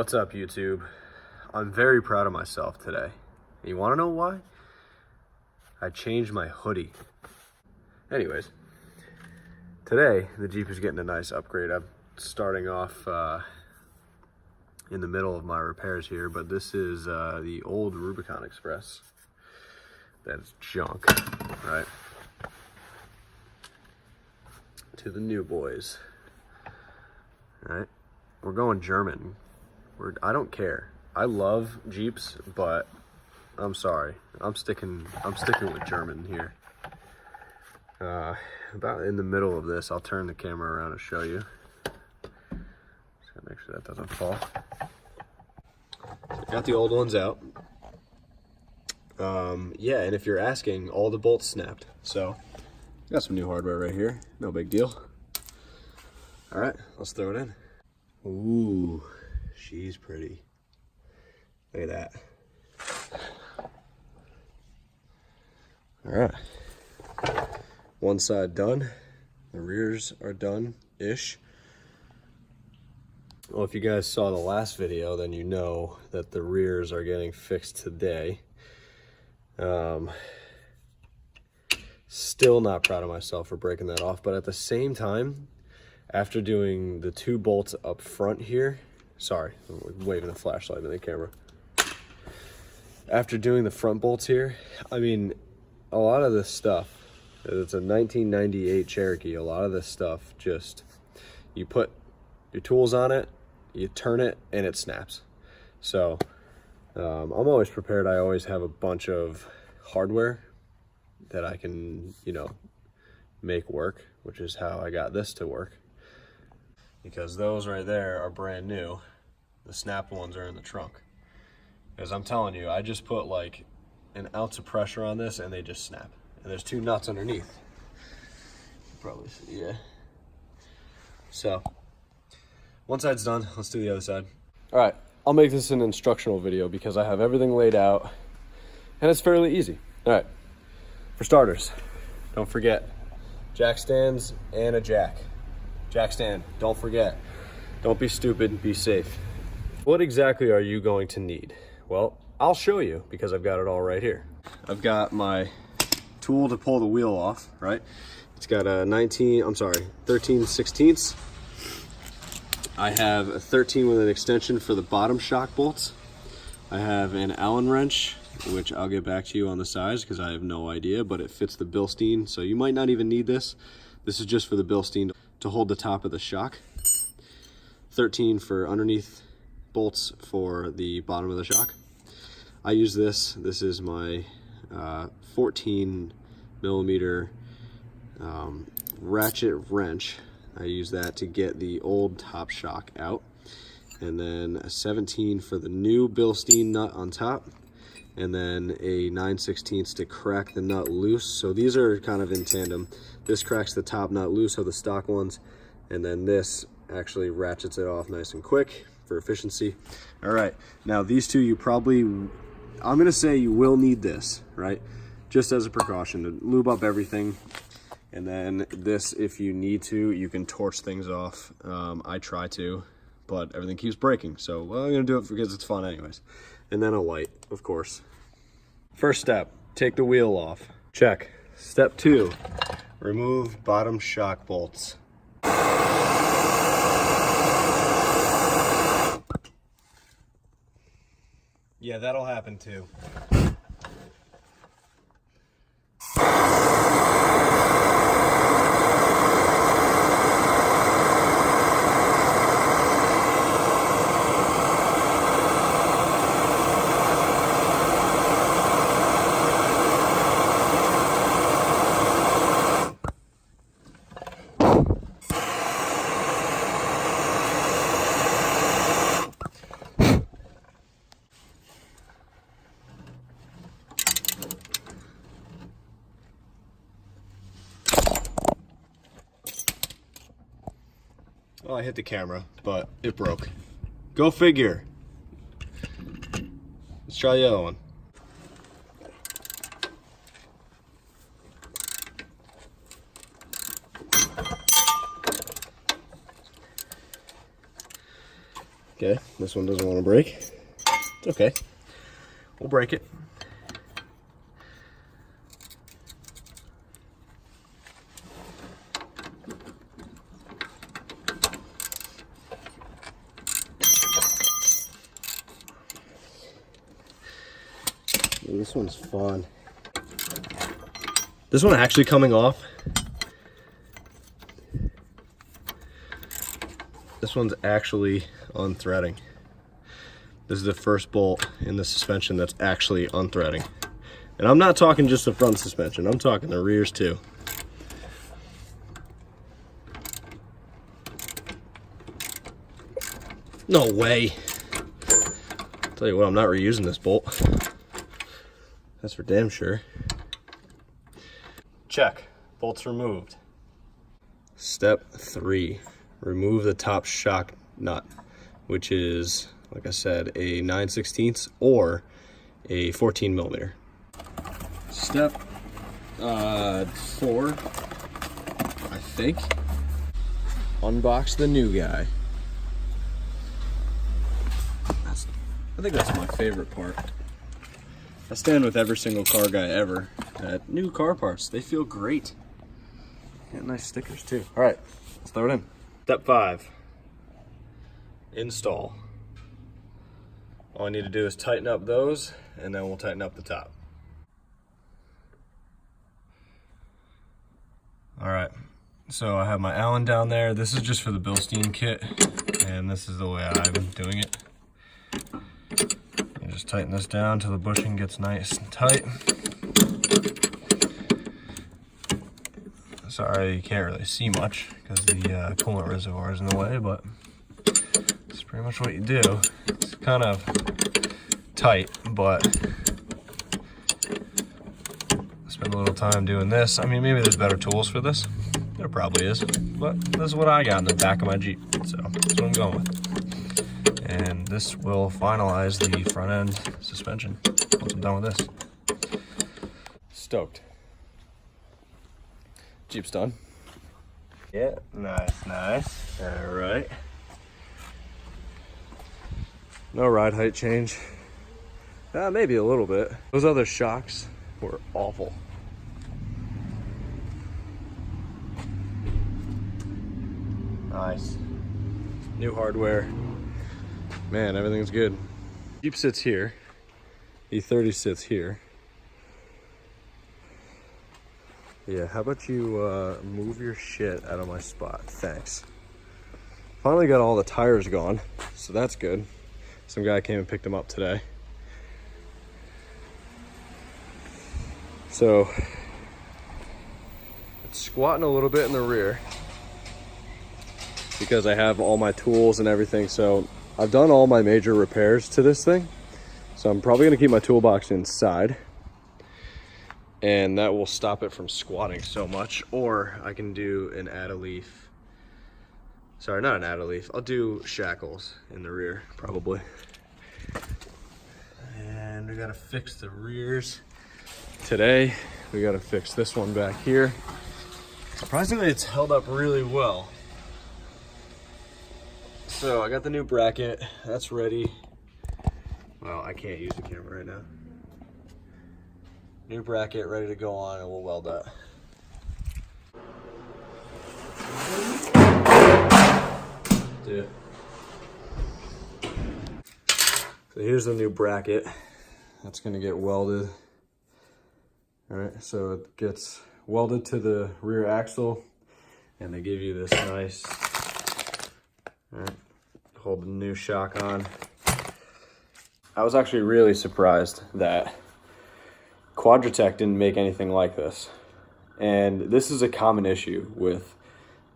What's up, YouTube? I'm very proud of myself today. You want to know why? I changed my hoodie. Anyways, today the Jeep is getting a nice upgrade. I'm starting off in the middle of my repairs here, but this is the old Rubicon Express. That's junk, right? To the new boys. All right, we're going German. I don't care. I love Jeeps, but I'm sorry. I'm sticking with German here. About in the middle of this, I'll turn the camera around and show you. Just gotta make sure that doesn't fall. So got the old ones out. Yeah, and if you're asking, all the bolts snapped. So got some new hardware right here. No big deal. All right, let's throw it in. Ooh, she's pretty. Look at that. All right, one side done. The rears are done-ish. Well, if you guys saw the last video, then you know that the rears are getting fixed today. Still not proud of myself for breaking that off, but at the same time, after doing the two bolts up front here, sorry, I'm waving a flashlight in the camera. After doing the front bolts here, I mean, a lot of this stuff, it's a 1998 Cherokee, a lot of this stuff just, you put your tools on it, you turn it, and it snaps. So, I'm always prepared. I always have a bunch of hardware that I can, make work, which is how I got this to work. Because those right there are brand new. The snapped ones are in the trunk. As I'm telling you, I just put like an ounce of pressure on this and they just snap. And there's two nuts underneath. You probably see, yeah. So, one side's done, let's do the other side. All right, I'll make this an instructional video because I have everything laid out and it's fairly easy. All right, for starters, don't forget, jack stands and a jack. Jack stand, don't forget. Don't be stupid, be safe. What exactly are you going to need? Well, I'll show you because I've got it all right here. I've got my tool to pull the wheel off, right? It's got a 13/16. I have a 13 with an extension for the bottom shock bolts. I have an Allen wrench, which I'll get back to you on the size because I have no idea, but it fits the Bilstein, so you might not even need this. This is just for the Bilstein to hold the top of the shock. 13 for underneath bolts for the bottom of the shock. I use this. This is my 14 millimeter ratchet wrench. I use that to get the old top shock out. And then a 17 for the new Bilstein nut on top. And then a 9/16 to crack the nut loose. So these are kind of in tandem. This cracks the top nut loose of the stock ones, and then this actually ratchets it off nice and quick for efficiency. All right, now these two I'm gonna say you will need this, right? Just as a precaution to lube up everything. And then this, if you need to, you can torch things off. I try to, but everything keeps breaking. So, well, I'm gonna do it because it's fun anyways. And then a light, of course. First step, take the wheel off. Check. Step 2, remove bottom shock bolts. Yeah, that'll happen too. Well, I hit the camera, but it broke. Go figure. Let's try the other one. Okay, this one doesn't want to break. It's okay. We'll break it. Ooh, this one's fun. This one actually coming off. This one's actually unthreading. This is the first bolt in the suspension that's actually unthreading. And I'm not talking just the front suspension, I'm talking the rears too. No way. I'll tell you what, I'm not reusing this bolt. That's for damn sure. Check, bolts removed. Step 3, remove the top shock nut, which is, like I said, a 9/16 or a 14 millimeter. Step 4, I think. Unbox the new guy. I think that's my favorite part. I stand with every single car guy ever at new car parts. They feel great. Got nice stickers too. All right, let's throw it in. Step 5, install. All I need to do is tighten up those, and then we'll tighten up the top. All right, so I have my Allen down there. This is just for the Bilstein kit, and this is the way I'm doing it. You just tighten this down till the bushing gets nice and tight. Sorry, you can't really see much because the coolant reservoir is in the way, but it's pretty much what you do. It's kind of tight, but spend a little time doing this. I mean, maybe there's better tools for this. There probably is, but this is what I got in the back of my Jeep, so that's what I'm going with. And this will finalize the front end suspension once I'm done with this. Stoked. Jeep's done. Yeah, nice. All right. No ride height change. Maybe a little bit. Those other shocks were awful. Nice. New hardware. Man, everything's good. Jeep sits here. E30 sits here. Yeah, how about you move your shit out of my spot? Thanks. Finally got all the tires gone, so that's good. Some guy came and picked them up today. So, it's squatting a little bit in the rear because I have all my tools and everything. So I've done all my major repairs to this thing. So I'm probably gonna keep my toolbox inside, and that will stop it from squatting so much. Or I can do an add-a-leaf. Sorry, not an add-a-leaf. I'll do shackles in the rear, probably. And we gotta fix the rears today. We gotta fix this one back here. Surprisingly, it's held up really well. So I got the new bracket, that's ready. Well, I can't use the camera right now. New bracket ready to go on, and we'll weld that. Yeah. So here's the new bracket. That's gonna get welded. All right, so it gets welded to the rear axle, and they give you this nice, all right, hold the new shock on. I was actually really surprised that Quadratec didn't make anything like this. And this is a common issue with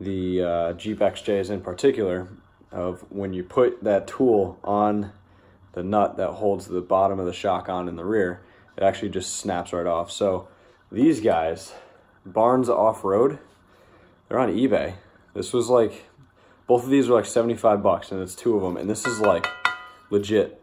the Jeep XJs in particular, of when you put that tool on the nut that holds the bottom of the shock on in the rear, it actually just snaps right off. So these guys, Barnes Off-Road, they're on eBay. This was like, both of these are like 75 bucks, and it's 2 of them, and this is like legit.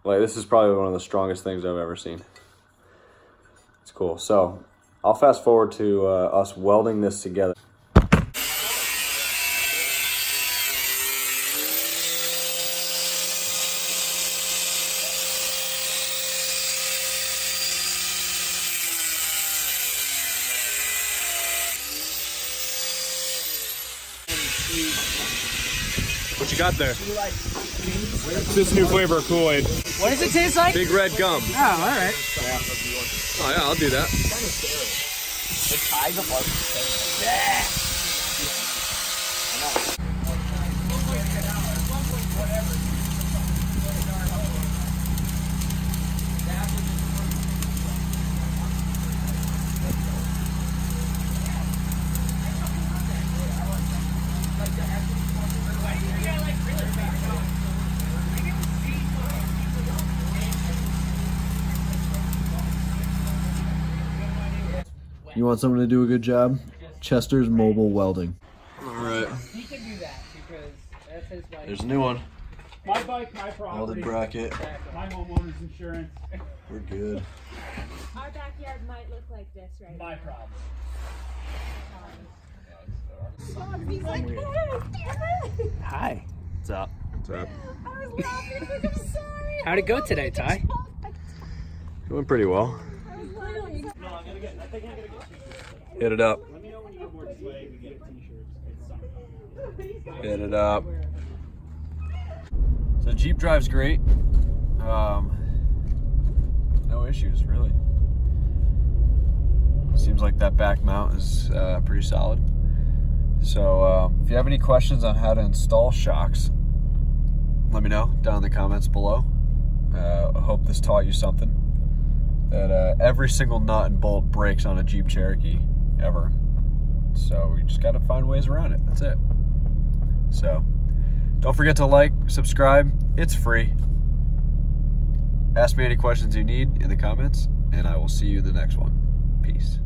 Like, this is probably one of the strongest things I've ever seen. It's cool. So I'll fast forward to us welding this together. What you got there? It's this new flavor of Kool-Aid. What does it taste like? Big red gum. Oh, all right. Oh yeah, I'll do that. You want someone to do a good job? Chester's Mobile Welding. All right. He can do that because that's his bike. There's a new one. My bike, my property. Welded bracket. My homeowner's insurance. We're good. Our backyard might look like this right My problem. now. He's like, oh, damn it! Hi. What's up? What's up? I was laughing because I'm sorry. How'd it go today, Ty? It went pretty well. I was laughing. Hit it up. Let me know when you have more swag. We get t-shirts. It's summer. Hit it up. So Jeep drives great. No issues really. Seems like that back mount is pretty solid. So if you have any questions on how to install shocks, let me know down in the comments below. I hope this taught you something. That every single nut and bolt breaks on a Jeep Cherokee ever. So we just gotta find ways around it. That's it. So don't forget to like, subscribe. It's free. Ask me any questions you need in the comments, and I will see you in the next one. Peace.